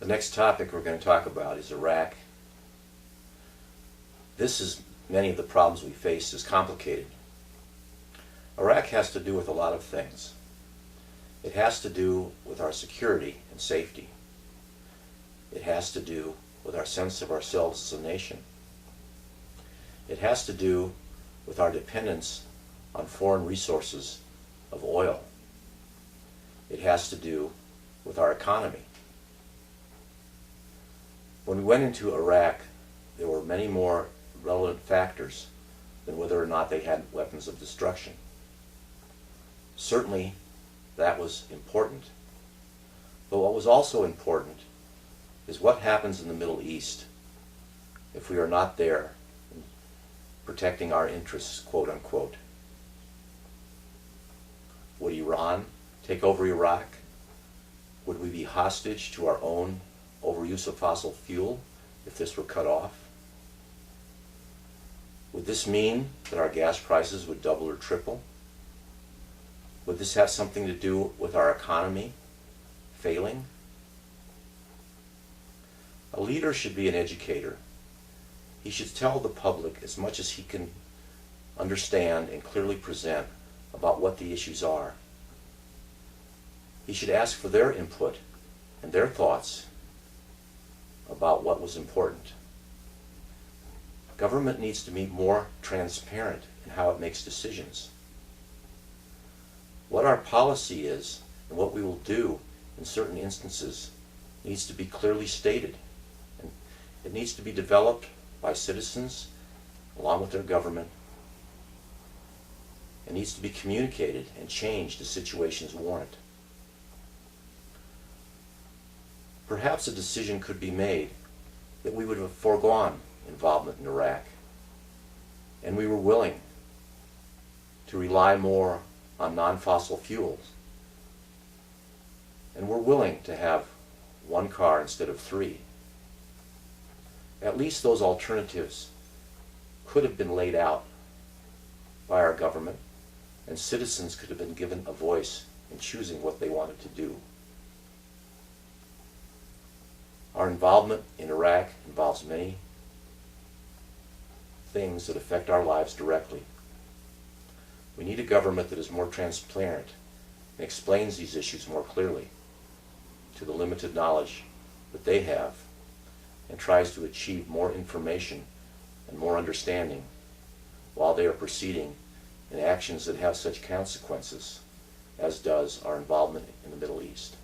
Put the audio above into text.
next topic we're going to talk about is Iraq. This is many of the problems we face is complicated. Iraq has to do with a lot of things. It has to do with our security and safety. It has to do with our sense of ourselves as a nation. It has to do with our dependence on foreign resources of oil. It has to do with our economy. When we went into Iraq, there were many more relevant factors than whether or not they had weapons of destruction. Certainly, that was important. But what was also important is what happens in the Middle East if we are not there protecting our interests, quote unquote. Would Iran take over Iraq? Would we be hostage to our own overuse of fossil fuel if this were cut off? Would this mean that our gas prices would double or triple? Would this have something to do with our economy failing? A leader should be an educator. He should tell the public as much as he can understand and clearly present about what the issues are. He should ask for their input and their thoughts about what was important. Government needs to be more transparent in how it makes decisions. What our policy is and what we will do in certain instances needs to be clearly stated. And it needs to be developed by citizens along with their government. It needs to be communicated and changed as situations warrant. Perhaps a decision could be made that we would have foregone involvement in Iraq, and we were willing to rely more on non-fossil fuels, and we're willing to have one car instead of three. At least those alternatives could have been laid out by our government, and citizens could have been given a voice in choosing what they wanted to do. Our involvement in Iraq involves many things that affect our lives directly. We need a government that is more transparent and explains these issues more clearly to the limited knowledge that they have, and tries to achieve more information and more understanding while they are proceeding in actions that have such consequences as does our involvement in the Middle East.